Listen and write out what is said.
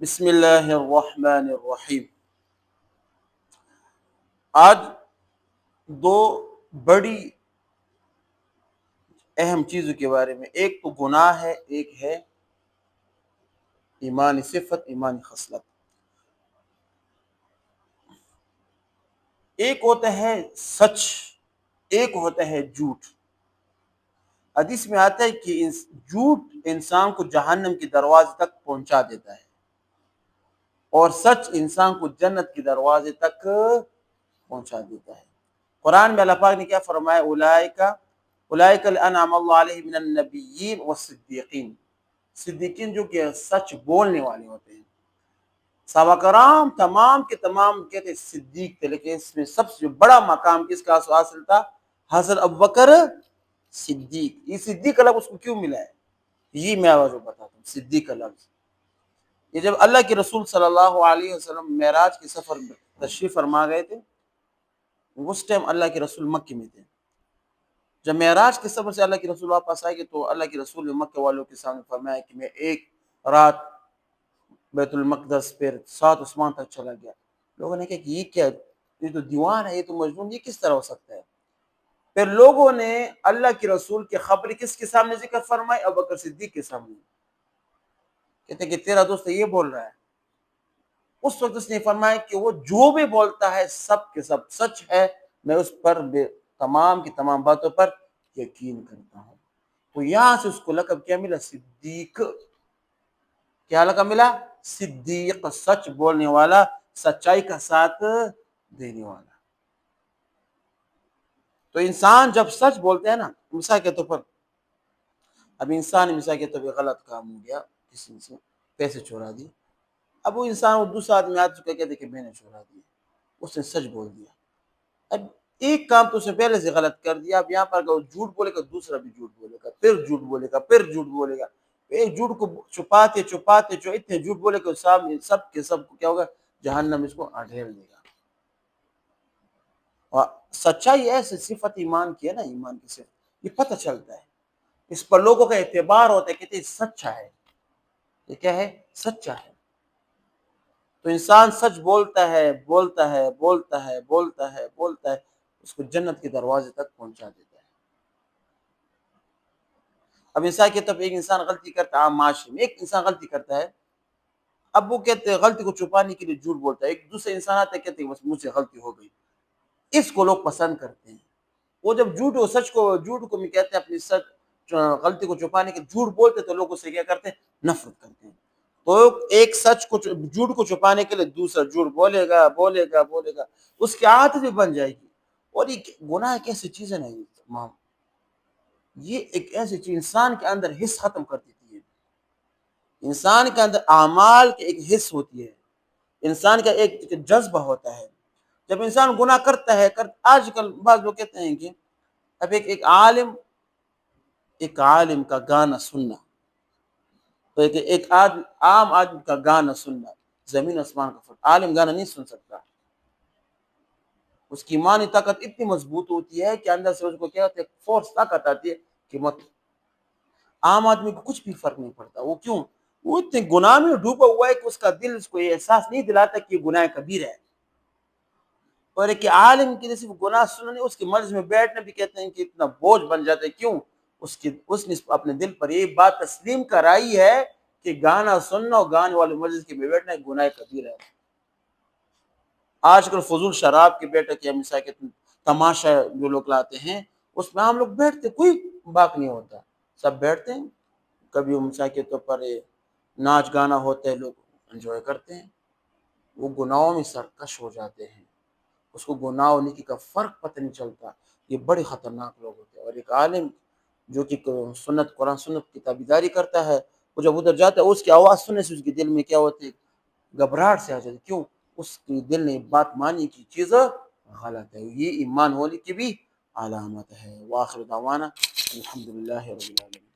بسم اللہ الرحمن الرحیم۔ آج دو بڑی اہم چیزوں کے بارے میں، ایک تو گناہ ہے، ایک ہے ایمانی صفت، ایمانی خصلت۔ ایک ہوتا ہے سچ، ایک ہوتا ہے جھوٹ۔ حدیث میں آتا ہے کہ جھوٹ انسان کو جہنم کے دروازے تک پہنچا دیتا ہے اور سچ انسان کو جنت کے دروازے تک پہنچا دیتا ہے۔ قرآن میں اللہ پاک نے کیا فرمایا؟ اولئک انعم اللہ علیہم من النبیین والصدیقین۔ صدیقین جو کہ سچ بولنے والے ہوتے ہیں۔ صحابہ کرام تمام کے تمام کہتے ہیں صدیق تھے، لیکن اس میں سب سے بڑا مقام کس کا حاصل تھا؟ حضرت ابوبکر صدیق۔ یہ صدیق کا لفظ اس کو کیوں ملا ہے؟ یہ میں آپ کو بتاتا ہوں۔ صدیق کا لفظ یہ جب اللہ کے رسول صلی اللہ علیہ وسلم معراج کے سفر میں تشریف فرما گئے تھے، اس ٹائم اللہ کے رسول مکے میں تھے۔ جب معراج کے سفر سے اللہ کے رسول واپس آئے گے تو اللہ کے رسول نے مکہ والوں کے سامنے فرمایا کہ میں ایک رات بیت المقدس پھر 7 آسمان تک چلا گیا۔ لوگوں نے کہا کہ یہ کیا، یہ تو دیوان ہے، یہ تو مجنون، یہ کس طرح ہو سکتا ہے؟ پھر لوگوں نے اللہ کے رسول کی خبر کس کے سامنے ذکر فرمائی؟ ابوبکر صدیق کے سامنے۔ کہتے کہ تیرا دوست یہ بول رہا ہے۔ اس وقت اس نے فرمایا کہ وہ جو بھی بولتا ہے سب کے سب سچ ہے، میں اس پر تمام کی تمام باتوں پر یقین کرتا ہوں۔ تو یہاں سے اس کو لقب کیا ملا؟ صدیق۔ کیا لقب ملا؟ صدیق، سچ بولنے والا، سچائی کا ساتھ دینے والا۔ تو انسان جب سچ بولتے ہیں نا، مثال کے طور پر اب انسان مثال کے طور پر غلط کام ہو گیا، کسی سے پیسے چورا دی، اب وہ انسان وہ دوسرا آدمی آ چکا کہتے کہ میں نے چورا دیا، اس نے سچ بول دیا۔ اب ایک کام تو اسے پہلے سے غلط کر دیا، اب یہاں پر اگر وہ جھوٹ بولے گا دوسرا بھی جھوٹ بولے گا، پھر جھوٹ بولے گا، پھر جھوٹ بولے گا، ایک جھوٹ کو چھپاتے چھپاتے جو اتنے جھوٹ بولے کہ سامنے سب کے سب کو کیا ہوگا؟ جہنم اس کو اڈھیل دے گا۔ اور سچائی ایسے صفت ایمان کی ہے نا، ایمان کی صفت، یہ پتہ چلتا ہے، اس پر لوگوں کا اعتبار ہوتا ہے، کہتے ہیں سچا ہے، یہ کیا ہے؟ سچا ہے۔ تو انسان سچ بولتا ہے بولتا ہے بولتا ہے بولتا ہے بولتا ہے، اس کو جنت کے دروازے تک پہنچا دیتا ہے۔ اب انسان کے طرف ایک انسان غلطی کرتا ہے، عام معاشرے میں ایک انسان غلطی کرتا ہے، اب وہ کہتے ہیں غلطی کو چھپانے کے لیے جھوٹ بولتا ہے، ایک دوسرے انسان آتا ہے کہتے ہیں بس مجھ سے غلطی ہو گئی، اس کو لوگ پسند کرتے ہیں۔ وہ جب جھوٹ کو میں کہتے ہیں اپنی سچ غلطی کو چھپانے کے جھوٹ بولتے تو لوگ اسے کیا کرتے ہیں؟ نفرت کرتے ہیں۔ تو ایک سچ کو جھوٹ کو چھپانے کے لیے دوسرا جھوٹ بولے گا بولے گا بولے گا، اس کی عادت بھی بن جائے گی۔ اور یہ گناہ ایک ایسی چیز ہے نا، یہ ایک ایسی چیز انسان کے اندر حس ختم کر دیتی ہے۔ انسان کے اندر اعمال کی ایک حس ہوتی ہے، انسان کا ایک جذبہ ہوتا ہے۔ جب انسان گناہ کرتا ہے، آج کل بعض لوگ کہتے ہیں کہ اب ایک عالم کا گانا سننا، تو ایک عام آدمی کا گانا سننا، زمین آسمان کا فرق۔ عالم گانا نہیں سن سکتا، اس کی ایمانی طاقت اتنی مضبوط ہوتی ہے کہ اندر سے اس کو کیا ہوتا ہے؟ فورس، طاقت آتی ہے کہ مت۔ عام آدمی کو کچھ بھی فرق نہیں پڑتا۔ وہ کیوں؟ وہ اتنے گناہ میں ڈوبا ہوا ہے کہ اس کا دل اس کو یہ احساس نہیں دلاتا کہ یہ گناہ کبیر ہے۔ اور ایک عالم کے لیے صرف گناہ سننے، اس کے مجلس میں بیٹھنا بھی کہتے ہیں کہ اتنا بوجھ بن جاتا ہے۔ کیوں؟ اس نے اپنے دل پر یہ بات تسلیم کرائی ہے کہ گانا سننا اور گانے والے مجلس کے میں بیٹھنا گناہ کبیر ہے۔ آج کل فضول شراب کے بیٹھے یا مثال کے تماشا جو لوگ لاتے ہیں، اس میں ہم لوگ بیٹھتے، کوئی باک نہیں ہوتا، سب بیٹھتے ہیں، کبھی مثال کے طور پر ناچ گانا ہوتا ہے، لوگ انجوائے کرتے ہیں، وہ گناہوں میں سرکش ہو جاتے ہیں، اس کو گناہ اور نیکی کا فرق پتہ نہیں چلتا۔ یہ بڑے خطرناک لوگ ہوتے ہیں۔ اور ایک عالم جو کہ سنت قرآن سنت کی تابعداری کرتا ہے، وہ جب ادھر جاتا ہے اس کی آواز سننے سے اس کے دل میں کیا ہوتی ہے؟ گھبراہٹ سے آ جاتی ہے۔ کیوں؟ اس کے دل نے بات مانی کی چیز غلط ہے۔ یہ ایمان ہونے کی بھی علامت ہے۔ وآخر دعوانا الحمدللہ رب العالمین۔